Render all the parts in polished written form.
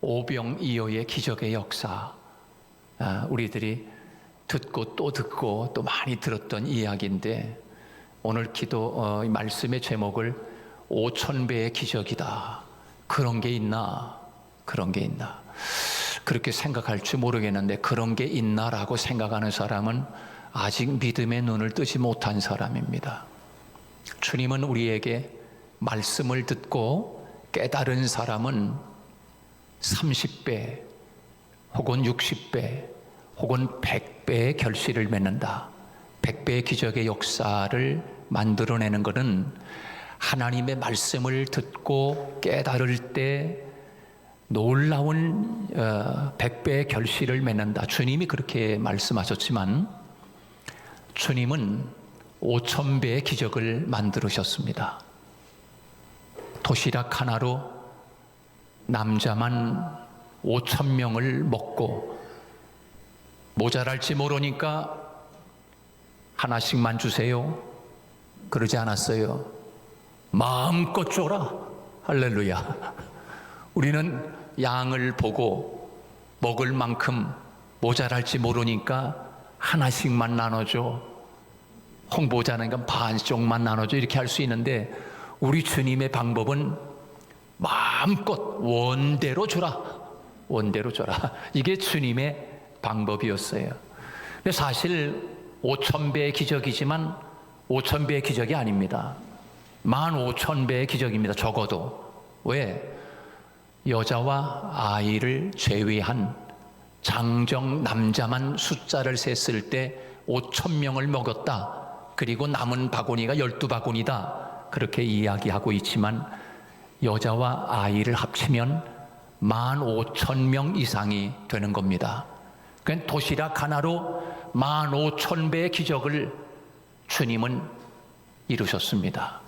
오병이어의 기적의 역사, 우리들이 듣고 또 많이 들었던 이야기인데, 오늘 기도 말씀의 제목을 5,000배의 기적이다. 그런 게 있나? 그렇게 생각할지 모르겠는데, 그런 게 있나라고 생각하는 사람은 아직 믿음의 눈을 뜨지 못한 사람입니다. 주님은 우리에게 말씀을 듣고 깨달은 사람은 30배 혹은 60배 혹은 100배의 결실을 맺는다. 100배의 기적의 역사를 만들어내는 것은 하나님의 말씀을 듣고 깨달을 때 놀라운 100배의 결실을 맺는다. 주님이 그렇게 말씀하셨지만 주님은 5,000배의 기적을 만들으셨습니다. 도시락 하나로 남자만 5,000명을 먹고 모자랄지 모르니까 하나씩만 주세요. 그러지 않았어요. 마음껏 줘라. 할렐루야. 우리는 양을 보고 먹을 만큼 모자랄지 모르니까 하나씩만 나눠줘. 홍보자니까 반쪽만 나눠줘. 이렇게 할 수 있는데, 우리 주님의 방법은 마음껏 원대로 줘라. 이게 주님의 방법이었어요. 근데 사실 5,000배의 기적이지만 5,000배의 기적이 아닙니다. 15,000배의 기적입니다. 적어도. 왜? 여자와 아이를 제외한 장정 남자만 숫자를 셌을 때 5,000명을 먹었다. 그리고 남은 바구니가 12바구니다. 그렇게 이야기하고 있지만 여자와 아이를 합치면 15,000명 이상이 되는 겁니다. 그러니까 도시락 하나로 15,000배의 기적을 주님은 이루셨습니다.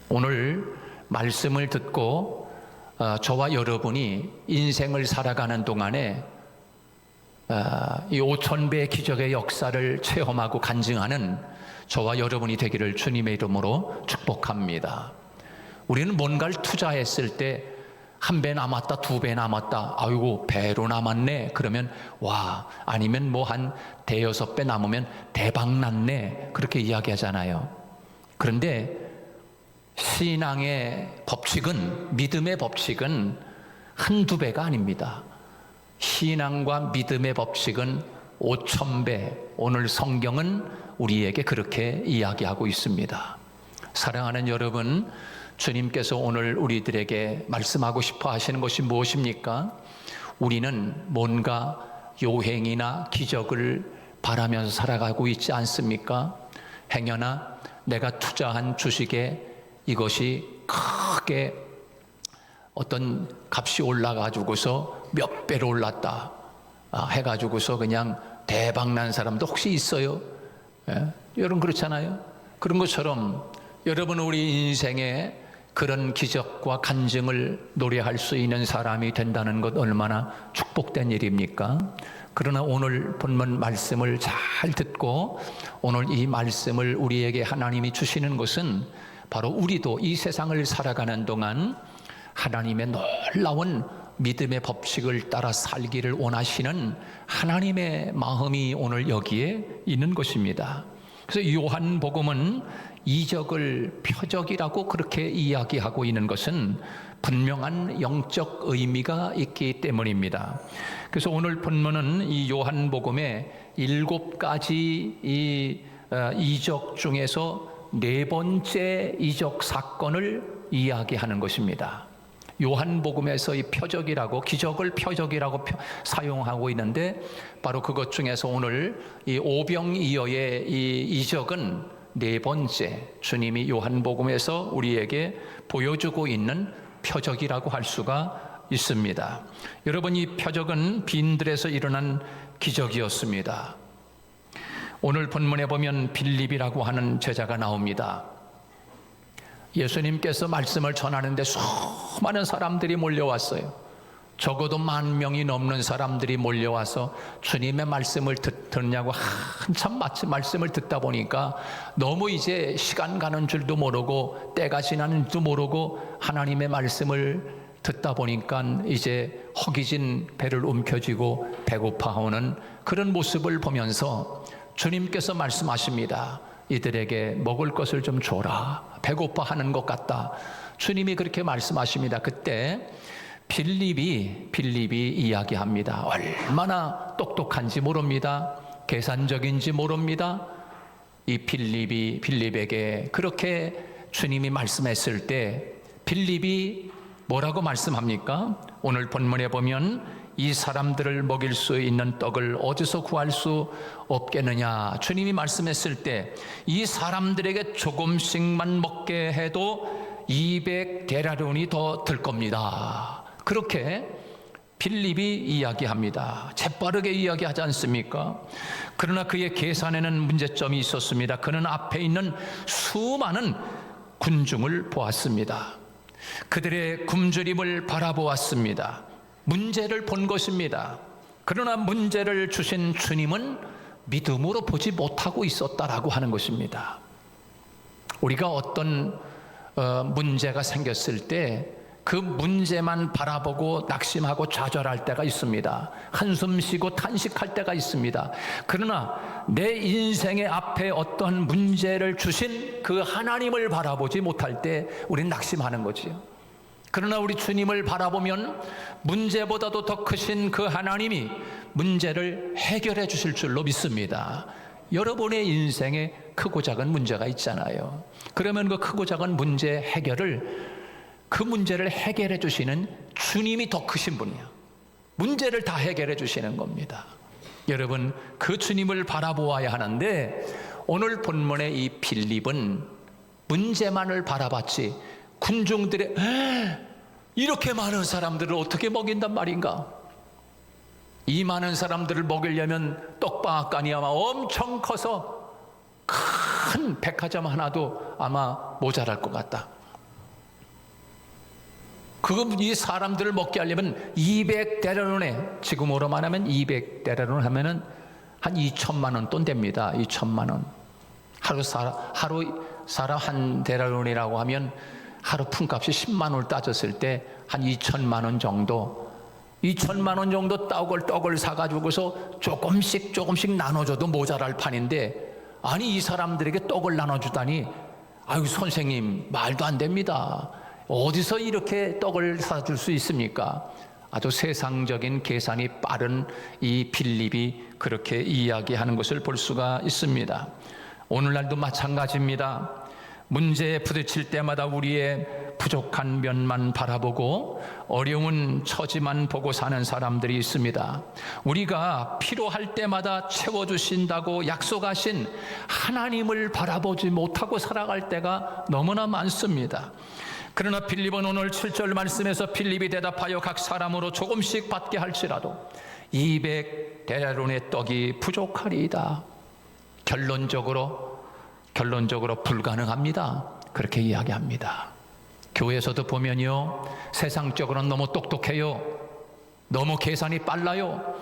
오늘 말씀을 듣고 저와 여러분이 인생을 살아가는 동안에 이 5,000배의 기적의 역사를 체험하고 간증하는 저와 여러분이 되기를 주님의 이름으로 축복합니다. 우리는 뭔가를 투자했을 때 1배 남았다, 2배 남았다, 아이고 배로 남았네, 그러면 와, 아니면 뭐 한 대여섯 배 남으면 대박 났네, 그렇게 이야기하잖아요. 그런데 신앙의 법칙은, 믿음의 법칙은 한두 배가 아닙니다. 신앙과 믿음의 법칙은 5,000배. 오늘 성경은 우리에게 그렇게 이야기하고 있습니다. 사랑하는 여러분, 주님께서 오늘 우리들에게 말씀하고 싶어 하시는 것이 무엇입니까? 우리는 뭔가 요행이나 기적을 바라면서 살아가고 있지 않습니까? 행여나 내가 투자한 주식에 이것이 크게 어떤 값이 올라가지고서 몇 배로 올랐다 해가지고서 그냥 대박 난 사람도 혹시 있어요? 여러분 그렇잖아요. 그런 것처럼 여러분, 우리 인생에 그런 기적과 간증을 노래할 수 있는 사람이 된다는 것 얼마나 축복된 일입니까? 그러나 오늘 본문 말씀을 잘 듣고 오늘 이 말씀을 우리에게 하나님이 주시는 것은 바로 우리도 이 세상을 살아가는 동안 하나님의 놀라운 믿음의 법칙을 따라 살기를 원하시는 하나님의 마음이 오늘 여기에 있는 것입니다. 그래서 요한복음은 이적을 표적이라고 그렇게 이야기하고 있는 것은 분명한 영적 의미가 있기 때문입니다. 그래서 오늘 본문은 이 요한복음의 7가지 이 이적 중에서 4번째 이적 사건을 이야기하는 것입니다. 요한복음에서 이 표적이라고, 기적을 표적이라고 사용하고 있는데, 바로 그것 중에서 오늘 이 오병이어의 이 이적은 4번째 주님이 요한복음에서 우리에게 보여주고 있는 표적이라고 할 수가 있습니다. 여러분, 이 표적은 빈들에서 일어난 기적이었습니다. 오늘 본문에 보면 빌립이라고 하는 제자가 나옵니다. 예수님께서 말씀을 전하는데 수많은 사람들이 몰려왔어요. 적어도 10,000명이 넘는 사람들이 몰려와서 주님의 말씀을 듣느냐고 한참 말씀을 듣다 보니까 너무 이제 시간 가는 줄도 모르고 때가 지나는 줄도 모르고 하나님의 말씀을 듣다 보니까 이제 허기진 배를 움켜쥐고 배고파하는 그런 모습을 보면서 주님께서 말씀하십니다. 이들에게 먹을 것을 좀 줘라. 배고파하는 것 같다. 주님이 그렇게 말씀하십니다. 그때 빌립이 이야기합니다. 얼마나 똑똑한지 모릅니다. 계산적인지 모릅니다. 이 빌립에게 그렇게 주님이 말씀했을 때 빌립이 뭐라고 말씀합니까? 오늘 본문에 보면 이 사람들을 먹일 수 있는 떡을 어디서 구할 수 없겠느냐. 주님이 말씀했을 때 이 사람들에게 조금씩만 먹게 해도 200데나리온이 더 들 겁니다. 그렇게 빌립이 이야기합니다. 재빠르게 이야기하지 않습니까? 그러나 그의 계산에는 문제점이 있었습니다. 그는 앞에 있는 수많은 군중을 보았습니다. 그들의 굶주림을 바라보았습니다. 문제를 본 것입니다. 그러나 문제를 주신 주님은 믿음으로 보지 못하고 있었다라고 하는 것입니다. 우리가 어떤 문제가 생겼을 때 그 문제만 바라보고 낙심하고 좌절할 때가 있습니다. 한숨 쉬고 탄식할 때가 있습니다. 그러나 내 인생의 앞에 어떤 문제를 주신 그 하나님을 바라보지 못할 때 우리는 낙심하는 거지요. 그러나 우리 주님을 바라보면 문제보다도 더 크신 그 하나님이 문제를 해결해 주실 줄로 믿습니다. 여러분의 인생에 크고 작은 문제가 있잖아요. 그러면 그 크고 작은 문제 해결을 그 문제를 해결해 주시는 주님이 더 크신 분이에요. 문제를 다 해결해 주시는 겁니다. 여러분, 그 주님을 바라보아야 하는데 오늘 본문의 이 빌립은 문제만을 바라봤지 군중들의 이렇게 많은 사람들을 어떻게 먹인단 말인가? 이 많은 사람들을 먹이려면 떡방앗간이 아마 엄청 커서 큰 백화점 하나도 아마 모자랄 것 같다. 이 사람들을 먹게 하려면 200데나리온에, 지금으로 말하면 200데나리온 하면은 한 2천만 원 돈 됩니다. 2천만 원. 하루 사람 한 데나리온이라고 하면 하루 품값이 10만 원을 따졌을 때 한 2천만 원 정도, 2천만 원 정도 떡을 사가지고서 조금씩 나눠줘도 모자랄 판인데, 아니 이 사람들에게 떡을 나눠주다니, 아유 선생님 말도 안 됩니다. 어디서 이렇게 떡을 사줄 수 있습니까? 아주 세상적인 계산이 빠른 이 빌립이 그렇게 이야기하는 것을 볼 수가 있습니다. 오늘날도 마찬가지입니다. 문제에 부딪힐 때마다 우리의 부족한 면만 바라보고 어려운 처지만 보고 사는 사람들이 있습니다. 우리가 필요할 때마다 채워주신다고 약속하신 하나님을 바라보지 못하고 살아갈 때가 너무나 많습니다. 그러나 빌립은 오늘 7절 말씀에서 빌립이 대답하여 각 사람으로 조금씩 받게 할지라도 200데나리온의 떡이 부족하리이다. 결론적으로 불가능합니다. 그렇게 이야기합니다. 교회에서도 보면요, 세상적으로는 너무 똑똑해요. 너무 계산이 빨라요.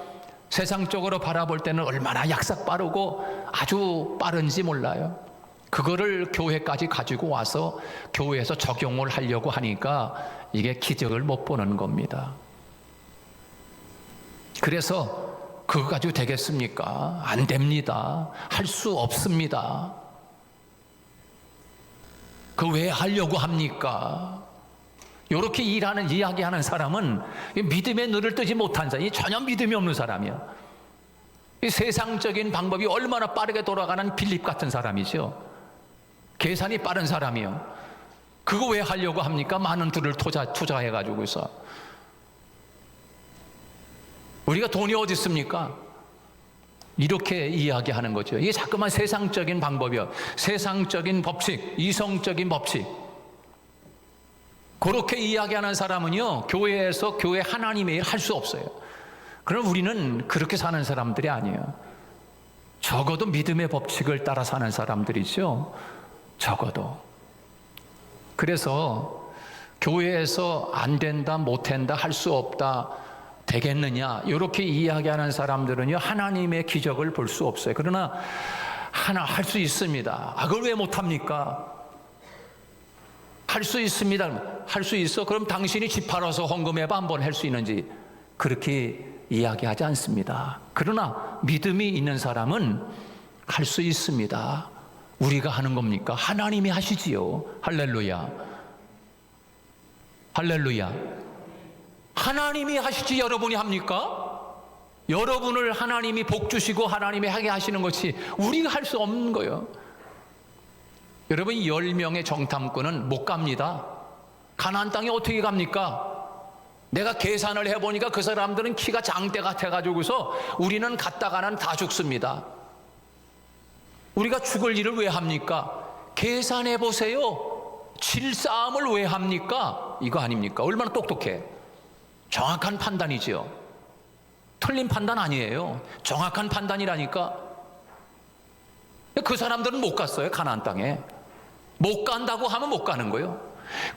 세상적으로 바라볼 때는 얼마나 약삭 빠르고 아주 빠른지 몰라요. 그거를 교회까지 가지고 와서 교회에서 적용을 하려고 하니까 이게 기적을 못 보는 겁니다. 그래서 그거 가지고 되겠습니까? 안 됩니다. 할 수 없습니다. 그 왜 하려고 합니까? 이렇게 이야기하는 사람은 믿음의 눈을 뜨지 못한 사람이, 전혀 믿음이 없는 사람이에요. 이 세상적인 방법이 얼마나 빠르게 돌아가는 빌립 같은 사람이죠. 계산이 빠른 사람이요. 그거 왜 하려고 합니까? 많은 돈을 투자해가지고서. 우리가 돈이 어디 있습니까? 이렇게 이야기하는 거죠. 이게 자꾸만 세상적인 방법이요. 세상적인 법칙, 이성적인 법칙. 그렇게 이야기하는 사람은요, 교회에서 교회 하나님의 일 할 수 없어요. 그럼 우리는 그렇게 사는 사람들이 아니에요. 적어도 믿음의 법칙을 따라 사는 사람들이죠. 적어도. 그래서 교회에서 안 된다, 못 된다, 할 수 없다, 되겠느냐, 이렇게 이야기하는 사람들은요, 하나님의 기적을 볼 수 없어요. 그러나 하나 할 수 있습니다. 그걸 왜 못합니까? 할 수 있습니다. 할 수 있어? 그럼 당신이 집 팔아서 헌금해봐 한번 할 수 있는지. 그렇게 이야기하지 않습니다. 그러나 믿음이 있는 사람은 할 수 있습니다. 우리가 하는 겁니까? 하나님이 하시지요. 할렐루야. 할렐루야. 하나님이 하시지 여러분이 합니까? 여러분을 하나님이 복 주시고 하나님이 하게 하시는 것이 우리가 할 수 없는 거예요. 여러분, 10명의 정탐꾼은 못 갑니다. 가나안 땅에 어떻게 갑니까? 내가 계산을 해보니까 그 사람들은 키가 장대 같아가지고서 우리는 갔다가는 다 죽습니다. 우리가 죽을 일을 왜 합니까? 계산해 보세요. 질싸움을 왜 합니까? 이거 아닙니까? 얼마나 똑똑해. 정확한 판단이지요. 틀린 판단 아니에요. 정확한 판단이라니까. 그 사람들은 못 갔어요. 가나안 땅에 못 간다고 하면 못 가는 거예요.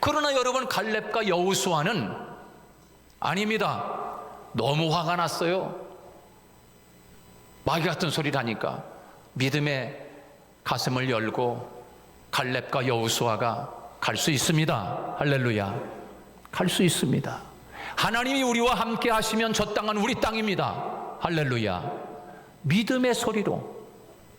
그러나 여러분, 갈렙과 여호수아는 아닙니다. 너무 화가 났어요. 마귀 같은 소리를 하니까 믿음의 가슴을 열고 갈렙과 여호수아가 갈 수 있습니다. 할렐루야. 갈 수 있습니다. 하나님이 우리와 함께 하시면 저 땅은 우리 땅입니다. 할렐루야. 믿음의 소리로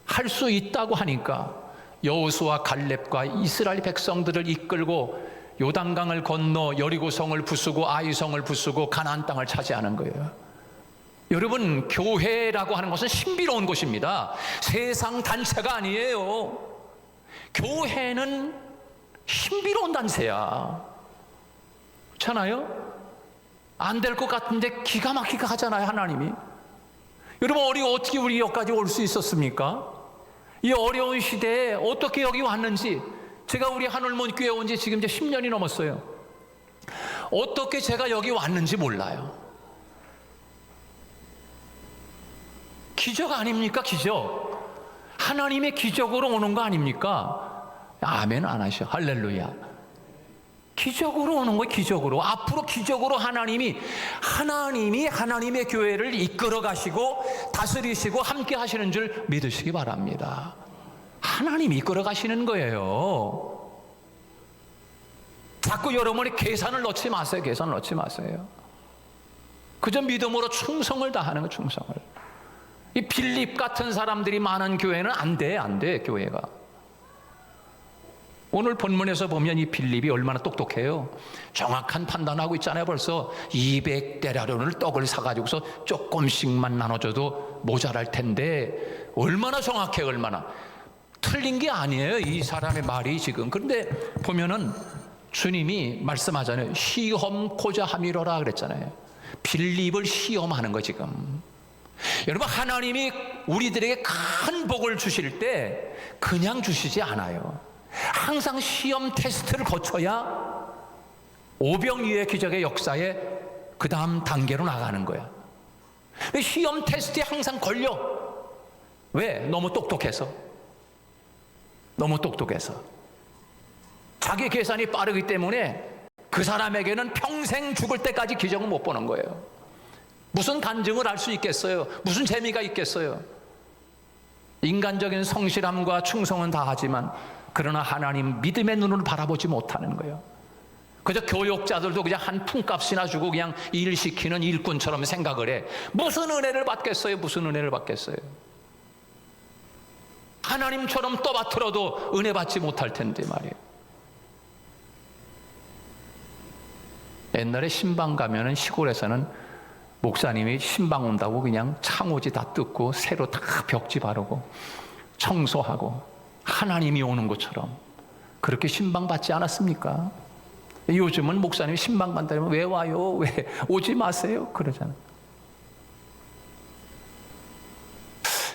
할 수 있다고 하니까 여호수아 갈렙과 이스라엘 백성들을 이끌고 요단강을 건너 여리고성을 부수고 아이성을 부수고 가나안 땅을 차지하는 거예요. 여러분, 교회라고 하는 것은 신비로운 곳입니다. 세상 단체가 아니에요. 교회는 신비로운 단체야. 그렇잖아요? 안 될 것 같은데 기가 막히게 하잖아요, 하나님이. 여러분, 어떻게 우리 여기까지 올 수 있었습니까? 이 어려운 시대에 어떻게 여기 왔는지, 제가 우리 한울문 교회 온 지 지금 이제 10년이 넘었어요. 어떻게 제가 여기 왔는지 몰라요. 기적 아닙니까? 기적. 하나님의 기적으로 오는 거 아닙니까? 아멘 안 하셔. 할렐루야. 기적으로 오는 거예요. 기적으로. 앞으로 기적으로 하나님이 하나님의 교회를 이끌어 가시고 다스리시고 함께 하시는 줄 믿으시기 바랍니다. 하나님이 이끌어 가시는 거예요. 자꾸 여러분이 계산을 넣지 마세요. 계산을 넣지 마세요. 그저 믿음으로 충성을 다하는 거. 충성을. 이 빌립 같은 사람들이 많은 교회는 안 돼, 교회가. 오늘 본문에서 보면 이 빌립이 얼마나 똑똑해요. 정확한 판단하고 있잖아요. 벌써 200데나리온을 떡을 사가지고서 조금씩만 나눠줘도 모자랄 텐데 얼마나 정확해. 얼마나 틀린 게 아니에요, 이 사람의 말이 지금. 그런데 보면은 주님이 말씀하잖아요. 시험코자 함이로라 그랬잖아요. 빌립을 시험하는 거 지금. 여러분, 하나님이 우리들에게 큰 복을 주실 때 그냥 주시지 않아요. 항상 시험 테스트를 거쳐야 오병이어의 기적의 역사에 그 다음 단계로 나가는 거야. 시험 테스트에 항상 걸려. 왜? 너무 똑똑해서. 너무 똑똑해서. 자기 계산이 빠르기 때문에 그 사람에게는 평생 죽을 때까지 기적을 못 보는 거예요. 무슨 간증을 할 수 있겠어요? 무슨 재미가 있겠어요? 인간적인 성실함과 충성은 다 하지만 그러나 하나님 믿음의 눈으로 바라보지 못하는 거예요. 그저 교육자들도 그냥 한 푼값이나 주고 그냥 일시키는 일꾼처럼 생각을 해. 무슨 은혜를 받겠어요? 무슨 은혜를 받겠어요? 하나님처럼 떠받들어도 은혜 받지 못할 텐데 말이에요. 옛날에 신방 가면은 시골에서는 목사님이 신방 온다고 그냥 창호지 다 뜯고 새로 다 벽지 바르고 청소하고 하나님이 오는 것처럼 그렇게 신방 받지 않았습니까? 요즘은 목사님이 신방 받다면 왜 와요? 왜 오지 마세요? 그러잖아요.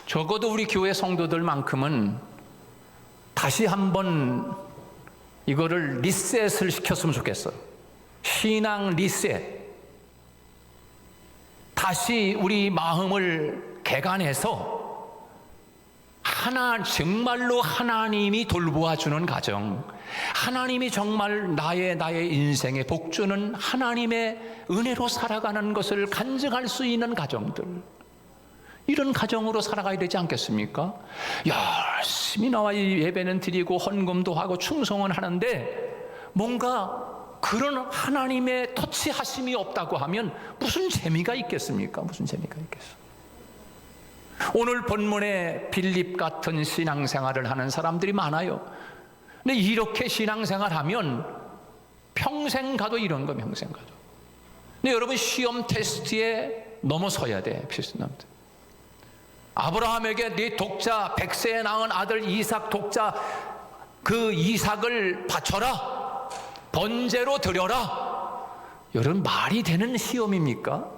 적어도 우리 교회 성도들만큼은 다시 한번 이거를 리셋을 시켰으면 좋겠어요. 신앙 리셋. 다시 우리 마음을 개간해서 정말로 하나님이 돌보아주는 가정, 하나님이 정말 나의 인생에 복주는 하나님의 은혜로 살아가는 것을 간증할 수 있는 가정들, 이런 가정으로 살아가야 되지 않겠습니까? 열심히 나와 예배는 드리고 헌금도 하고 충성은 하는데 뭔가 그런 하나님의 터치하심이 없다고 하면 무슨 재미가 있겠습니까? 무슨 재미가 있겠어? 오늘 본문에 빌립 같은 신앙생활을 하는 사람들이 많아요. 근데 이렇게 신앙생활하면 평생 가도 이런 거 평생 가도. 근데 여러분 시험 테스트에 넘어서야 돼. 필수남들. 아브라함에게 네 독자 100세에 낳은 아들 이삭 독자 그 이삭을 바쳐라. 번제로 드려라. 여러분 말이 되는 시험입니까?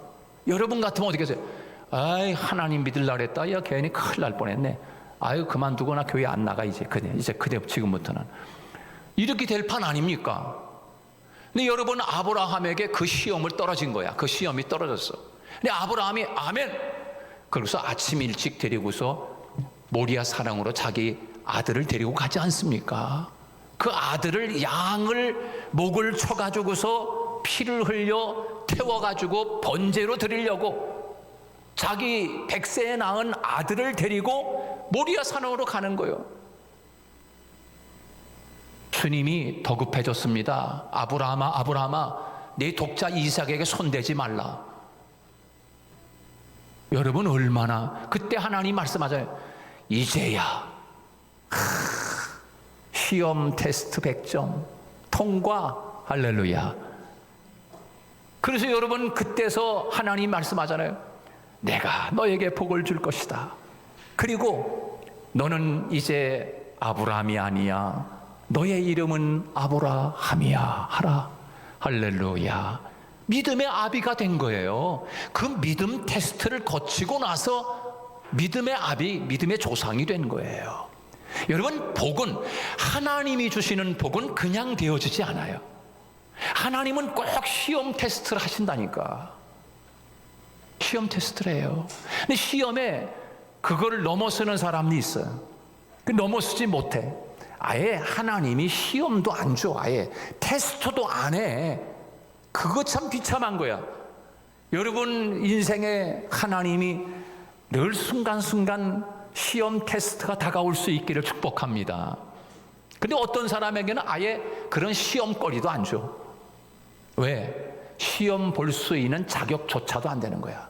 여러분 같으면 어떻게 하세요? 아이 하나님 믿으려고 그랬다. 야 괜히 큰일 날 뻔했네. 아유 그만두거나 교회 안 나가 이제 그대 지금부터는. 이렇게 될 판 아닙니까? 근데 여러분 아브라함에게 그 시험을 떨어진 거야. 그 시험이 떨어졌어. 근데 아브라함이 아멘. 그래서 아침 일찍 데리고서 모리아 사랑으로 자기 아들을 데리고 가지 않습니까? 그 아들을 양을 목을 쳐가지고서 피를 흘려 태워가지고 번제로 드리려고 자기 100세에 낳은 아들을 데리고 모리아 산으로 가는 거예요. 주님이 더 급해졌습니다. 아브라함아 내 독자 이삭에게 손대지 말라. 여러분 얼마나 그때 하나님 말씀하잖아요. 이제야 시험 테스트 100점 통과. 할렐루야. 그래서 여러분 그때서 하나님 말씀하잖아요. 내가 너에게 복을 줄 것이다. 그리고 너는 이제 아브라함이 아니야. 너의 이름은 아브라함이야 하라. 할렐루야. 믿음의 아비가 된 거예요. 그 믿음 테스트를 거치고 나서 믿음의 아비, 믿음의 조상이 된 거예요. 여러분 복은 하나님이 주시는 복은 그냥 되어지지 않아요. 하나님은 꼭 시험 테스트를 하신다니까. 시험 테스트를 해요. 근데 시험에 그거를 넘어서는 사람이 있어요. 넘어서지 못해. 아예 하나님이 시험도 안 줘. 아예 테스트도 안 해. 그거 참 비참한 거야. 여러분 인생에 하나님이 늘 순간순간 시험 테스트가 다가올 수 있기를 축복합니다. 근데 어떤 사람에게는 아예 그런 시험거리도 안 줘. 왜? 시험 볼 수 있는 자격조차도 안 되는 거야.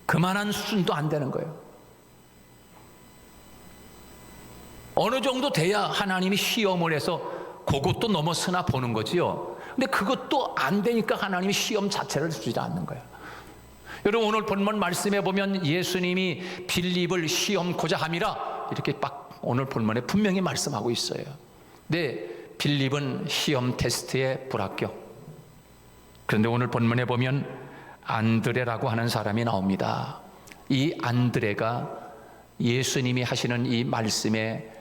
그만한 수준도 안 되는 거예요. 어느 정도 돼야 하나님이 시험을 해서 그것도 넘어서나 보는 거지요. 근데 그것도 안 되니까 하나님이 시험 자체를 주지 않는 거예요. 여러분 오늘 본문 말씀에 보면 예수님이 빌립을 시험코자 함이라 이렇게 딱 오늘 본문에 분명히 말씀하고 있어요. 근데 빌립은 시험 테스트에 불합격. 그런데 오늘 본문에 보면 안드레라고 하는 사람이 나옵니다. 이 안드레가 예수님이 하시는 이 말씀에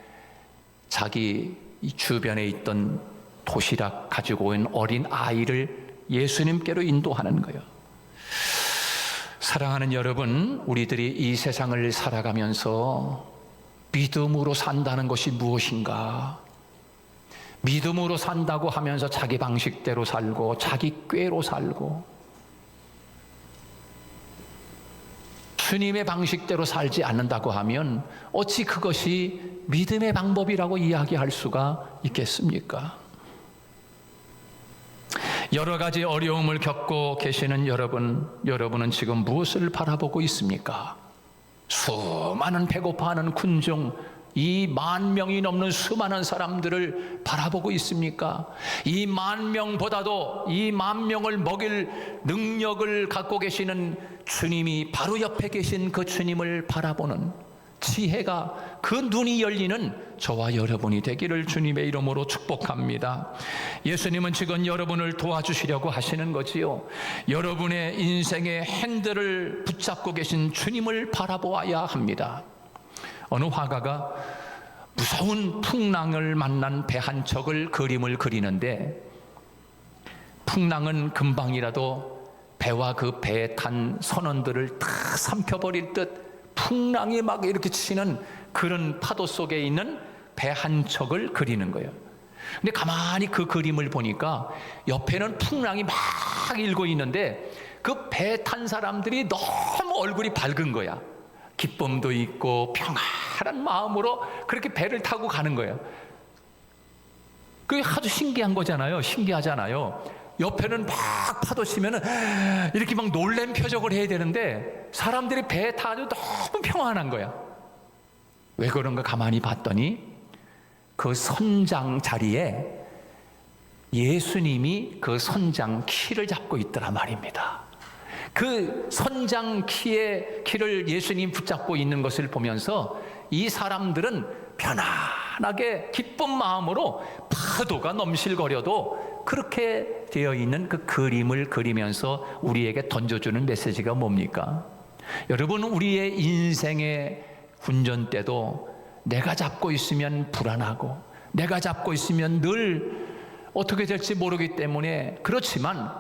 자기 이 주변에 있던 도시락 가지고 온 어린 아이를 예수님께로 인도하는 거예요. 사랑하는 여러분, 우리들이 이 세상을 살아가면서 믿음으로 산다는 것이 무엇인가? 믿음으로 산다고 하면서 자기 방식대로 살고 자기 꾀로 살고 주님의 방식대로 살지 않는다고 하면 어찌 그것이 믿음의 방법이라고 이야기할 수가 있겠습니까? 여러 가지 어려움을 겪고 계시는 여러분은 지금 무엇을 바라보고 있습니까? 수많은 배고파하는 군중, 이 10,000명이 넘는 수많은 사람들을 바라보고 있습니까? 이 10,000명보다도 이 10,000명을 먹일 능력을 갖고 계시는 주님이 바로 옆에 계신 그 주님을 바라보는 지혜가 그 눈이 열리는 저와 여러분이 되기를 주님의 이름으로 축복합니다. 예수님은 지금 여러분을 도와주시려고 하시는 거지요. 여러분의 인생의 핸들을 붙잡고 계신 주님을 바라보아야 합니다. 어느 화가가 무서운 풍랑을 만난 배 한 척을 그림을 그리는데 풍랑은 금방이라도 배와 그 배에 탄 선원들을 다 삼켜버릴 듯 풍랑이 막 이렇게 치는 그런 파도 속에 있는 배 한 척을 그리는 거예요. 근데 가만히 그 그림을 보니까 옆에는 풍랑이 막 일고 있는데 그 배 탄 사람들이 너무 얼굴이 밝은 거야. 기쁨도 있고 평안한 마음으로 그렇게 배를 타고 가는 거예요. 그게 아주 신기한 거잖아요. 신기하잖아요. 옆에는 막 파도 치면은 이렇게 막 놀란 표정을 해야 되는데 사람들이 배에 타도 너무 평안한 거야. 왜 그런가 가만히 봤더니 그 선장 자리에 예수님이 그 선장 키를 잡고 있더라 말입니다. 그 선장 키를 예수님 붙잡고 있는 것을 보면서 이 사람들은 편안하게 기쁜 마음으로 파도가 넘실거려도 그렇게 되어 있는 그 그림을 그리면서 우리에게 던져주는 메시지가 뭡니까? 여러분, 우리의 인생의 운전대도 내가 잡고 있으면 불안하고 내가 잡고 있으면 늘 어떻게 될지 모르기 때문에 그렇지만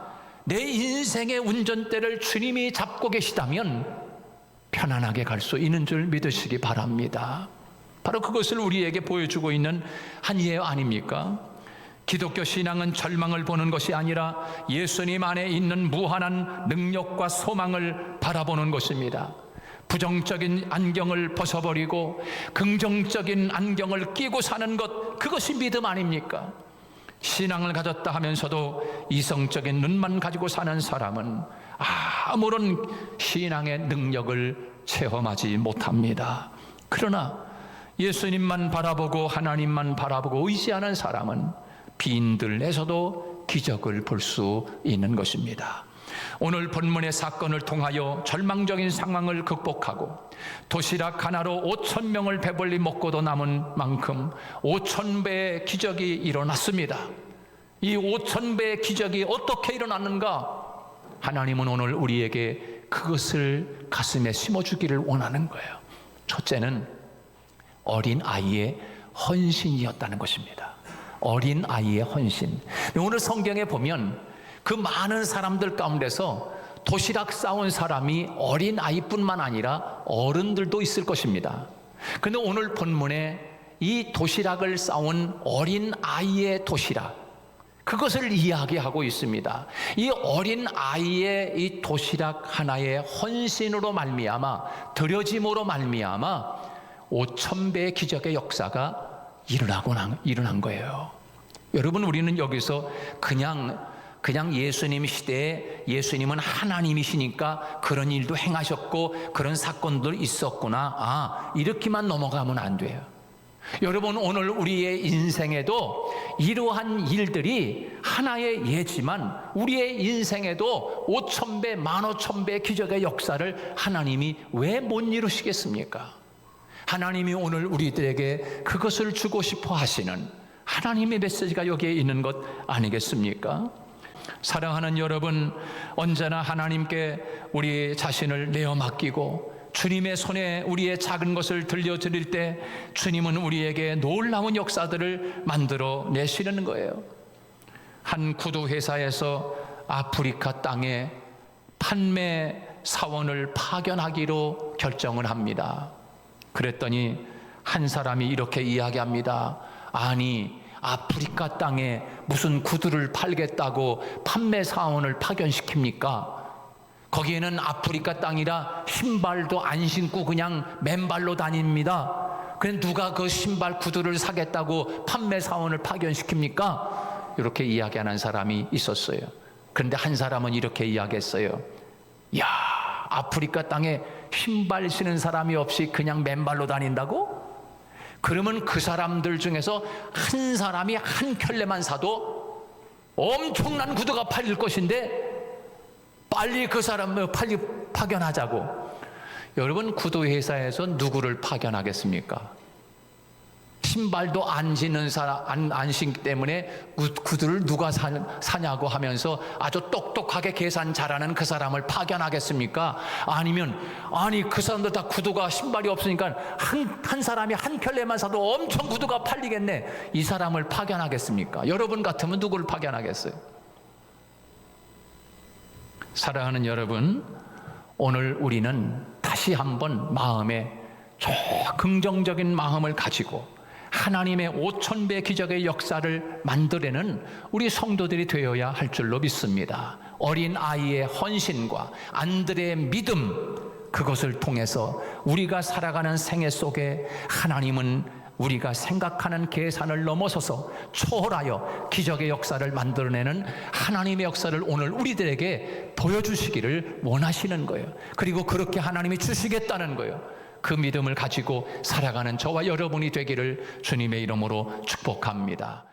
내 인생의 운전대를 주님이 잡고 계시다면 편안하게 갈 수 있는 줄 믿으시기 바랍니다. 바로 그것을 우리에게 보여주고 있는 한 예 아닙니까? 기독교 신앙은 절망을 보는 것이 아니라 예수님 안에 있는 무한한 능력과 소망을 바라보는 것입니다. 부정적인 안경을 벗어버리고 긍정적인 안경을 끼고 사는 것, 그것이 믿음 아닙니까? 신앙을 가졌다 하면서도 이성적인 눈만 가지고 사는 사람은 아무런 신앙의 능력을 체험하지 못합니다. 그러나 예수님만 바라보고 하나님만 바라보고 의지하는 사람은 빈들에서도 기적을 볼 수 있는 것입니다. 오늘 본문의 사건을 통하여 절망적인 상황을 극복하고 도시락 하나로 5,000명을 배불리 먹고도 남은 만큼 5,000배의 기적이 일어났습니다. 이 5,000배의 기적이 어떻게 일어났는가? 하나님은 오늘 우리에게 그것을 가슴에 심어주기를 원하는 거예요. 첫째는 어린 아이의 헌신이었다는 것입니다. 어린 아이의 헌신. 오늘 성경에 보면 그 많은 사람들 가운데서 도시락 싸온 사람이 어린 아이뿐만 아니라 어른들도 있을 것입니다. 그런데 오늘 본문에 이 도시락을 싸온 어린 아이의 도시락, 그것을 이야기하고 있습니다. 이 어린 아이의 이 도시락 하나의 헌신으로 말미암아, 드려짐으로 말미암아 5,000배의 기적의 역사가 일어난 거예요. 여러분, 우리는 여기서 그냥 예수님 시대에 예수님은 하나님이시니까 그런 일도 행하셨고 그런 사건도 있었구나, 이렇게만 넘어가면 안 돼요. 여러분, 오늘 우리의 인생에도 이러한 일들이 하나의 예지만 우리의 인생에도 5,000배, 15,000배 기적의 역사를 하나님이 왜 못 이루시겠습니까? 하나님이 오늘 우리들에게 그것을 주고 싶어 하시는 하나님의 메시지가 여기에 있는 것 아니겠습니까? 사랑하는 여러분, 언제나 하나님께 우리 자신을 내어 맡기고 주님의 손에 우리의 작은 것을 들려드릴 때 주님은 우리에게 놀라운 역사들을 만들어 내시는 거예요. 한 구두 회사에서 아프리카 땅에 판매 사원을 파견하기로 결정을 합니다. 그랬더니 한 사람이 이렇게 이야기합니다. 아니, 아프리카 땅에 무슨 구두를 팔겠다고 판매 사원을 파견시킵니까? 거기에는 아프리카 땅이라 신발도 안 신고 그냥 맨발로 다닙니다. 그럼 누가 그 신발 구두를 사겠다고 판매 사원을 파견시킵니까? 이렇게 이야기하는 사람이 있었어요. 그런데 한 사람은 이렇게 이야기했어요. 야, 아프리카 땅에 신발 신은 사람이 없이 그냥 맨발로 다닌다고? 그러면 그 사람들 중에서 한 사람이 한 켤레만 사도 엄청난 구두가 팔릴 것인데 빨리 그 사람을 파견하자고. 여러분, 구두 회사에서 누구를 파견하겠습니까? 신발도 안 신는 사람, 안 신기 때문에 구두를 누가 사냐고 하면서 아주 똑똑하게 계산 잘하는 그 사람을 파견하겠습니까? 아니면 그 사람들 다 구두가 신발이 없으니까 한 사람이 한 켤레만 사도 엄청 구두가 팔리겠네, 이 사람을 파견하겠습니까? 여러분 같으면 누구를 파견하겠어요? 사랑하는 여러분, 오늘 우리는 다시 한번 마음에 긍정적인 마음을 가지고 하나님의 5,000배 기적의 역사를 만들어내는 우리 성도들이 되어야 할 줄로 믿습니다. 어린 아이의 헌신과 안들의 믿음, 그것을 통해서 우리가 살아가는 생애 속에 하나님은 우리가 생각하는 계산을 넘어서서 초월하여 기적의 역사를 만들어내는 하나님의 역사를 오늘 우리들에게 보여주시기를 원하시는 거예요. 그리고 그렇게 하나님이 주시겠다는 거예요. 그 믿음을 가지고 살아가는 저와 여러분이 되기를 주님의 이름으로 축복합니다.